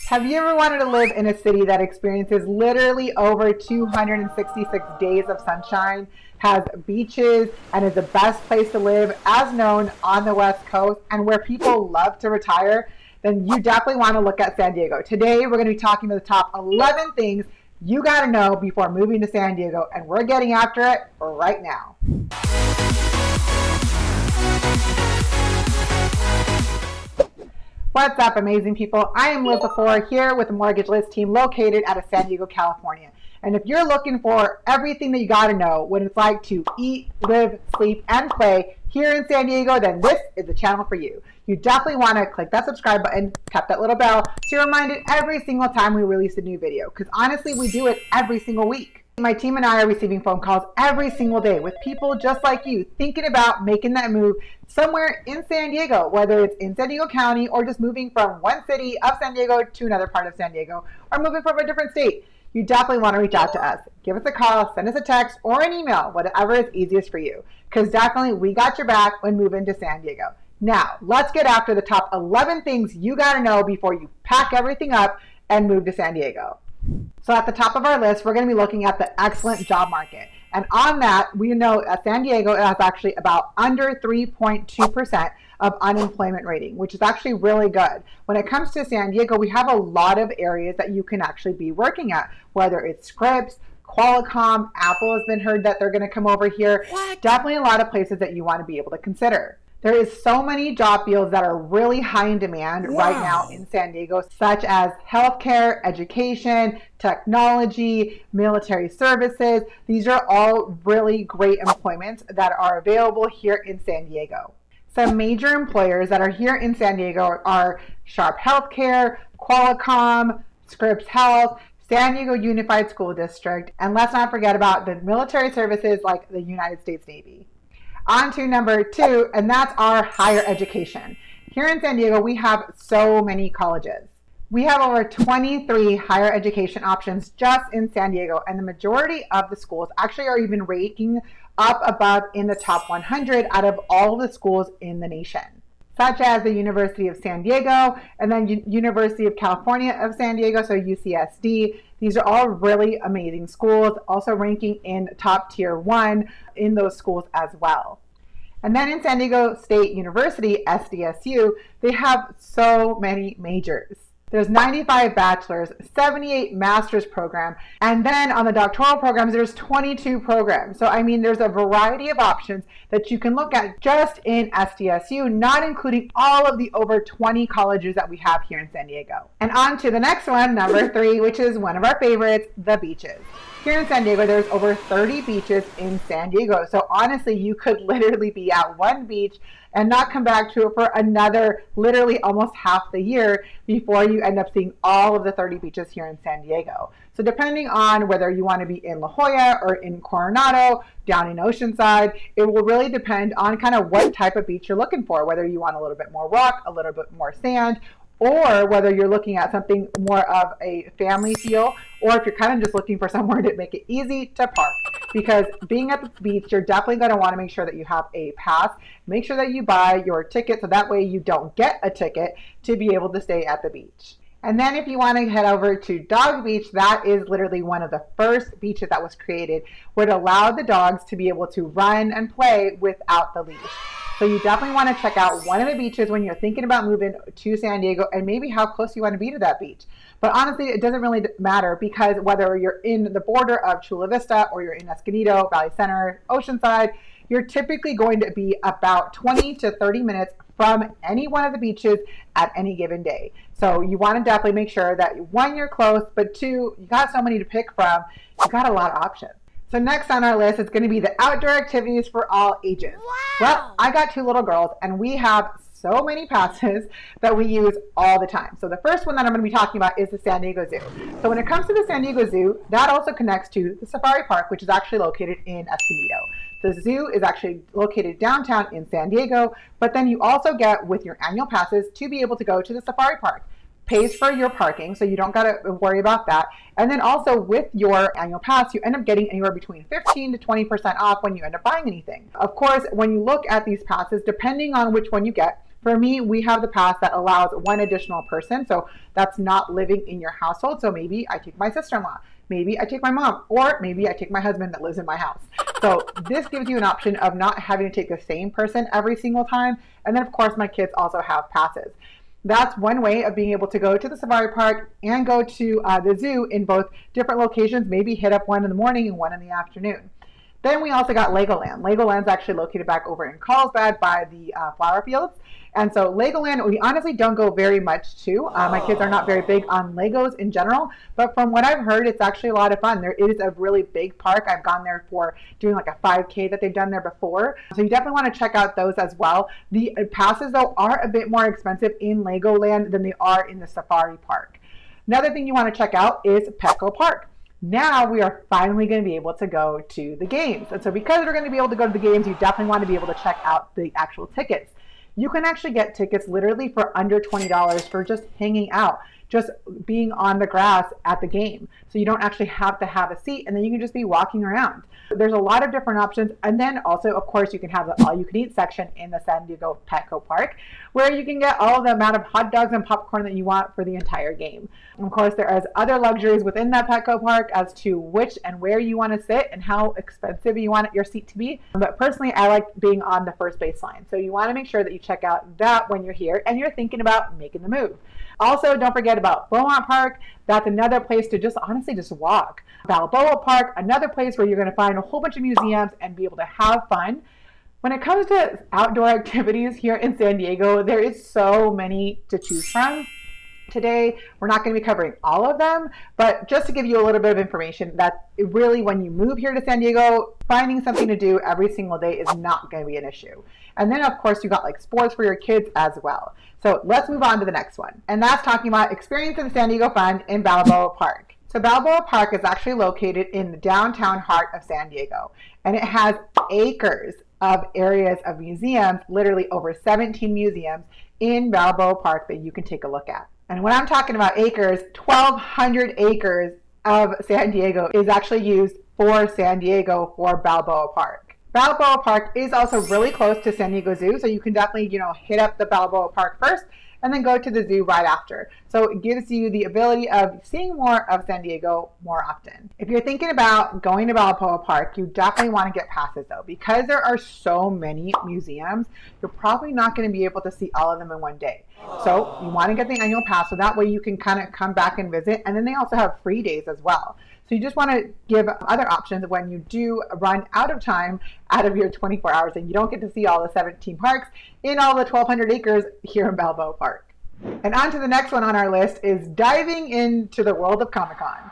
Have you ever wanted to live in a city that experiences literally over 266 days of sunshine, has beaches, and is the best place to live as known on the West Coast, and where people love to retire? Then you definitely want to look at San Diego. Today, we're going to be talking about the top 11 things you got to know before moving to San Diego, and we're getting after it right now. What's up, amazing people? I am Liz Lepore here with the Mortgage Liz team located out of San Diego, California. And if you're looking for everything that you got to know what it's like to eat, live, sleep, and play here in San Diego, then this is the channel for you. You definitely want to click that subscribe button, tap that little bell, so you're reminded every single time we release a new video. Because honestly, we do it every single week. My team and I are receiving phone calls every single day with people just like you thinking about making that move somewhere in San Diego, whether it's in San Diego County or just moving from one city of San Diego to another part of San Diego or moving from a different state. You definitely want to reach out to us. Give us a call, send us a text or an email, whatever is easiest for you. Because definitely we got your back when moving to San Diego. Now, let's get after the top 11 things you got to know before you pack everything up and move to San Diego. So at the top of our list, we're going to be looking at the excellent job market. And on that, we know at San Diego, it has actually about under 3.2% of unemployment rating, which is actually really good. When it comes to San Diego, we have a lot of areas that you can actually be working at, whether it's Scripps, Qualcomm, Apple has been heard that they're going to come over here. What? Definitely a lot of places that you want to be able to consider. There is so many job fields that are really high in demand right now in San Diego, such as healthcare, education, technology, military services. These are all really great employments that are available here in San Diego. Some major employers that are here in San Diego are Sharp Healthcare, Qualcomm, Scripps Health, San Diego Unified School District, and let's not forget about the military services like the United States Navy. On to number 2, and that's our higher education. Here in San Diego, we have so many colleges. We have over 23 higher education options just in San Diego, and the majority of the schools actually are even ranking up above in the top 100 out of all the schools in the nation, such as the University of San Diego, and then University of California of San Diego, so UCSD. These are all really amazing schools, also ranking in top tier 1 in those schools as well. And then in San Diego State University, SDSU, they have so many majors. There's 95 bachelor's, 78 master's program, and then on the doctoral programs, there's 22 programs. So, I mean, there's a variety of options that you can look at just in SDSU, not including all of the over 20 colleges that we have here in San Diego. And on to the next one, number 3, which is one of our favorites, the beaches. Here in San Diego, there's over 30 beaches in San Diego. So honestly, you could literally be at one beach and not come back to it for another, literally almost half the year before you end up seeing all of the 30 beaches here in San Diego. So depending on whether you want to be in La Jolla or in Coronado, down in Oceanside, it will really depend on kind of what type of beach you're looking for, whether you want a little bit more rock, a little bit more sand, or whether you're looking at something more of a family feel, or if you're kind of just looking for somewhere to make it easy to park. Because being at the beach, you're definitely going to want to make sure that you have a pass. Make sure that you buy your ticket so that way you don't get a ticket to be able to stay at the beach. And then if you want to head over to Dog Beach, that is literally one of the first beaches that was created where it allowed the dogs to be able to run and play without the leash. So you definitely want to check out one of the beaches when you're thinking about moving to San Diego and maybe how close you want to be to that beach. But honestly, it doesn't really matter because whether you're in the border of Chula Vista or you're in Escondido, Valley Center, Oceanside, you're typically going to be about 20 to 30 minutes from any one of the beaches at any given day. So you want to definitely make sure that 1, you're close, but 2, you got so many to pick from, you got a lot of options. So next on our list is going to be the outdoor activities for all ages. Wow. Well, I got 2 little girls and we have so many passes that we use all the time. So the first one that I'm going to be talking about is the San Diego Zoo. So when it comes to the San Diego Zoo, that also connects to the Safari Park, which is actually located in Escondido. The zoo is actually located downtown in San Diego, but then you also get with your annual passes to be able to go to the Safari Park. Pays for your parking, so you don't got to worry about that. And then also with your annual pass, you end up getting anywhere between 15 to 20% off when you end up buying anything. Of course, when you look at these passes, depending on which one you get, For me, we have the pass that allows one additional person, so that's not living in your household. So maybe I take my sister-in-law, maybe I take my mom, or maybe I take my husband that lives in my house. So this gives you an option of not having to take the same person every single time. And then of course my kids also have passes. That's one way of being able to go to the safari park and go to the zoo in both different locations, maybe hit up one in the morning and one in the afternoon. Then we also got Legoland. Legoland's actually located back over in Carlsbad by the flower fields. And so Legoland, we honestly don't go very much to. My kids are not very big on Legos in general, but from what I've heard, it's actually a lot of fun. It is a really big park. I've gone there for doing like a 5K that they've done there before. So you definitely want to check out those as well. The passes though are a bit more expensive in Legoland than they are in the safari park. Another thing you want to check out is PETCO Park. Now we are finally going to be able to go to the games. And so because we're going to be able to go to the games, you definitely want to be able to check out the actual tickets. You can actually get tickets literally for under $20 for just hanging out, just being on the grass at the game. So you don't actually have to have a seat, and then you can just be walking around. There's a lot of different options. And then also, of course, you can have the all-you-can-eat section in the San Diego Petco Park, where you can get all the amount of hot dogs and popcorn that you want for the entire game. And of course, there is other luxuries within that Petco Park as to which and where you want to sit and how expensive you want your seat to be. But personally, I like being on the first baseline. So you want to make sure that you check out that when you're here and you're thinking about making the move. Also, don't forget about Beaumont Park. That's another place to just honestly just walk. Balboa Park, another place where you're going to find a whole bunch of museums and be able to have fun. When it comes to outdoor activities here in San Diego, there is so many to choose from. Today, we're not going to be covering all of them, but just to give you a little bit of information that really when you move here to San Diego, finding something to do every single day is not going to be an issue. And then of course you got like sports for your kids as well. So let's move on to the next one. And that's talking about experiencing the San Diego Fun in Balboa Park. So Balboa Park is actually located in the downtown heart of San Diego, and it has acres of areas of museums, literally over 17 museums in Balboa Park that you can take a look at. And when I'm talking about acres, 1,200 acres of San Diego is actually used for San Diego for Balboa Park. Balboa Park is also really close to San Diego Zoo, so you can definitely, hit up the Balboa Park first and then go to the zoo right after. So it gives you the ability of seeing more of San Diego more often. If you're thinking about going to Balboa Park, you definitely want to get passes though. Because there are so many museums, you're probably not going to be able to see all of them in one day. So you want to get the annual pass so that way you can kind of come back and visit. And then they also have free days as well. So you just want to give other options when you do run out of time out of your 24 hours and you don't get to see all the 17 parks in all the 1,200 acres here in Balboa Park. And on to the next one on our list is diving into the world of Comic-Con.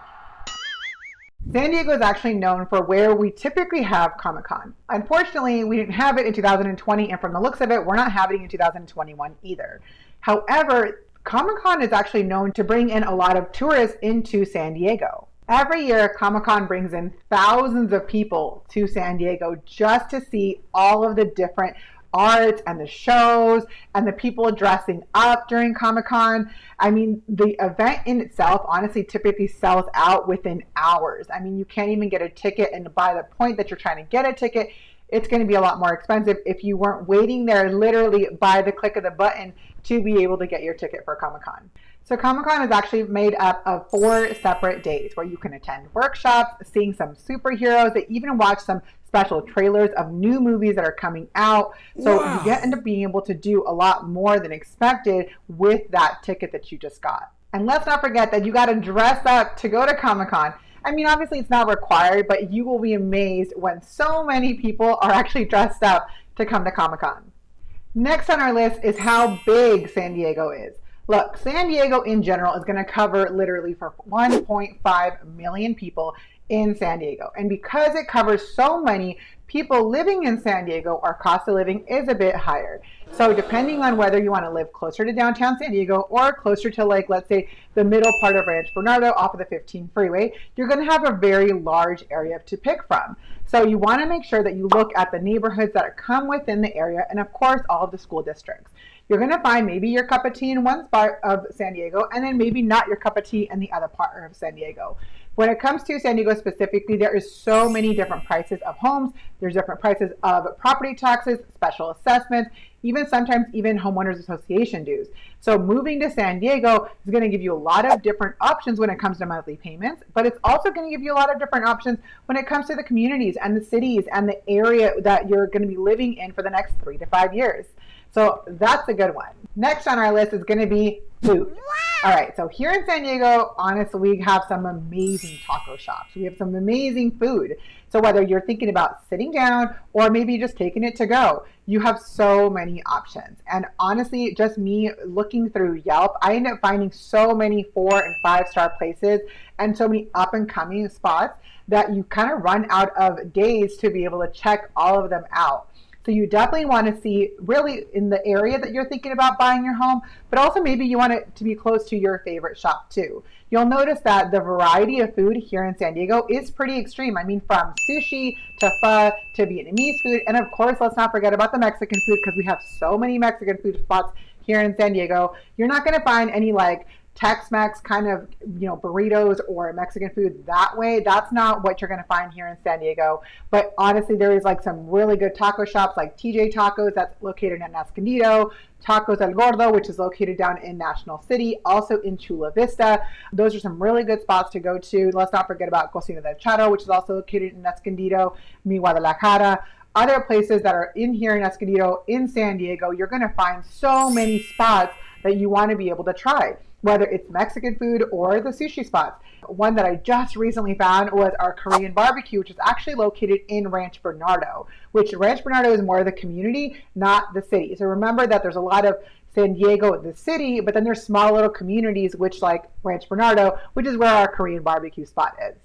San Diego is actually known for where we typically have Comic-Con. Unfortunately, we didn't have it in 2020, and from the looks of it, we're not having it in 2021 either. However, Comic-Con is actually known to bring in a lot of tourists into San Diego. Every year, Comic-Con brings in thousands of people to San Diego just to see all of the different arts and the shows and the people dressing up during Comic-Con. I mean, the event in itself honestly typically sells out within hours. I mean, you can't even get a ticket, and by the point that you're trying to get a ticket, it's going to be a lot more expensive if you weren't waiting there literally by the click of the button to be able to get your ticket for Comic-Con. So Comic-Con is actually made up of 4 separate days where you can attend workshops, seeing some superheroes, they even watch some special trailers of new movies that are coming out. So wow, you end up being able to do a lot more than expected with that ticket that you just got. And let's not forget that you got to dress up to go to Comic-Con. I mean, obviously it's not required, but you will be amazed when so many people are actually dressed up to come to Comic-Con. Next on our list is how big San Diego is. Look, San Diego in general is going to cover literally for 1.5 million people in San Diego. And because it covers so many people living in San Diego, our cost of living is a bit higher. So depending on whether you want to live closer to downtown San Diego or closer to, like, let's say the middle part of Rancho Bernardo off of the 15 freeway, you're going to have a very large area to pick from. So you want to make sure that you look at the neighborhoods that come within the area and of course all of the school districts. You're going to find maybe your cup of tea in one part of San Diego and then maybe not your cup of tea in the other part of San Diego. When it comes to San Diego specifically, there is so many different prices of homes. There's different prices of property taxes, special assessments, sometimes even homeowners association dues. So moving to San Diego is going to give you a lot of different options when it comes to monthly payments, but it's also going to give you a lot of different options when it comes to the communities and the cities and the area that you're going to be living in for the next 3 to 5 years. So that's a good one. Next on our list is going to be food. All right, so here in San Diego, honestly, we have some amazing taco shops. We have some amazing food. So whether you're thinking about sitting down or maybe just taking it to go, you have so many options. And honestly, just me looking through Yelp, I end up finding so many 4 and 5-star places and so many up and coming spots that you kind of run out of days to be able to check all of them out. So you definitely want to see really in the area that you're thinking about buying your home, but also maybe you want it to be close to your favorite shop too. You'll notice that the variety of food here in San Diego is pretty extreme. I mean, from sushi to pho to Vietnamese food. And of course, let's not forget about the Mexican food because we have so many Mexican food spots here in San Diego. You're not going to find any like Tex-Mex kind of, burritos or Mexican food that way. That's not what you're going to find here in San Diego. But honestly, there is like some really good taco shops like TJ Tacos that's located in Escondido, Tacos El Gordo, which is located down in National City, also in Chula Vista. Those are some really good spots to go to. Let's not forget about 𝐒𝐮𝐬𝐜𝐿 𝐫𝐢𝐻𝐪, which is also located in Escondido, Mi Guadalajara. Other places that are in here in Escondido, in San Diego, you're going to find so many spots that you want to be able to try, whether it's Mexican food or the sushi spots. One that I just recently found was our Korean barbecue, which is actually located in Rancho Bernardo, which Rancho Bernardo is more of the community, not the city. So remember that there's a lot of San Diego, the city, but then there's small little communities, which like Rancho Bernardo, which is where our Korean barbecue spot is.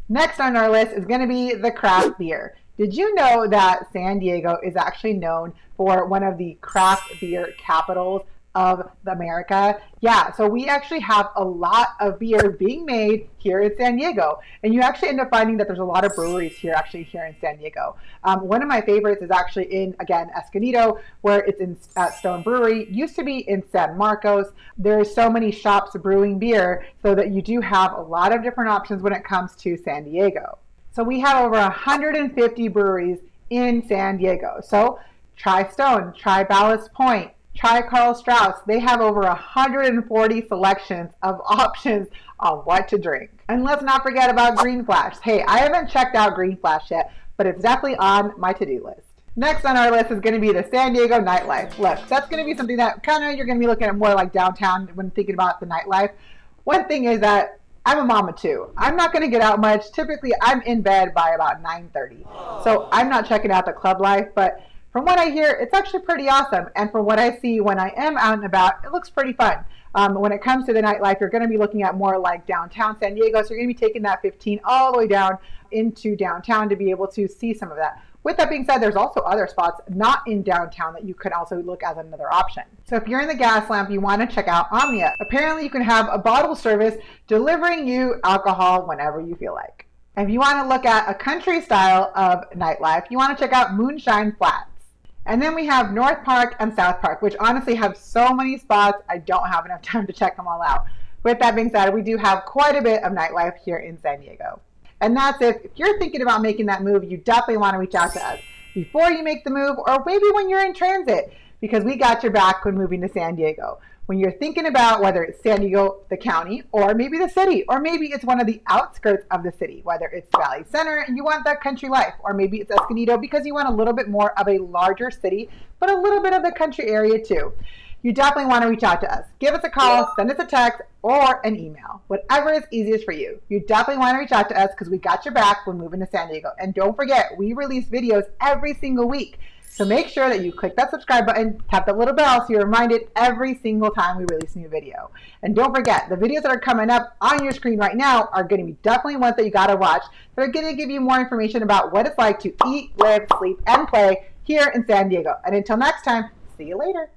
Next on our list is going to be the craft beer. Did you know that San Diego is actually known for one of the craft beer capitals of America? Yeah, so we actually have a lot of beer being made here in San Diego, and you actually end up finding that there's a lot of breweries here in San Diego. One of my favorites is actually in, again, Escondido, where it's in Stone Brewery. Used to be in San Marcos. There's so many shops brewing beer, so that you do have a lot of different options when it comes to San Diego. So we have over 150 breweries in San Diego. So try Stone, try Ballast Point, try Karl Strauss. They have over 140 selections of options on what to drink. And let's not forget about Green Flash. Hey, I haven't checked out Green Flash yet, but it's definitely on my to-do list. Next on our list is going to be the San Diego nightlife. Look, that's going to be something that kind of you're going to be looking at more like downtown when thinking about the nightlife. One thing is that I'm a mama too. I'm not going to get out much. Typically, I'm in bed by about 9:30. So I'm not checking out the club life, but from what I hear, it's actually pretty awesome. And from what I see when I am out and about, it looks pretty fun. When it comes to the nightlife, you're going to be looking at more like downtown San Diego. So you're going to be taking that 15 all the way down into downtown to be able to see some of that. With that being said, there's also other spots not in downtown that you could also look as another option. So if you're in the gas lamp, you want to check out Omnia. Apparently, you can have a bottle service delivering you alcohol whenever you feel like. If you want to look at a country style of nightlife, you want to check out Moonshine Flats. And then we have North Park and South Park, which honestly have so many spots, I don't have enough time to check them all out. With that being said, we do have quite a bit of nightlife here in San Diego. And that's it. If you're thinking about making that move, you definitely want to reach out to us before you make the move, or maybe when you're in transit, because we got your back when moving to San Diego. When you're thinking about whether it's San Diego, the county, or maybe the city, or maybe it's one of the outskirts of the city, whether it's Valley Center and you want that country life, or maybe it's Escondido because you want a little bit more of a larger city, but a little bit of the country area too. You definitely want to reach out to us. Give us a call, send us a text, or an email. Whatever is easiest for you. You definitely want to reach out to us because we got your back when moving to San Diego. And don't forget, we release videos every single week. So make sure that you click that subscribe button, tap that little bell so you're reminded every single time we release a new video. And don't forget, the videos that are coming up on your screen right now are going to be definitely ones that you got to watch. They're going to give you more information about what it's like to eat, live, sleep, and play here in San Diego. And until next time, see you later.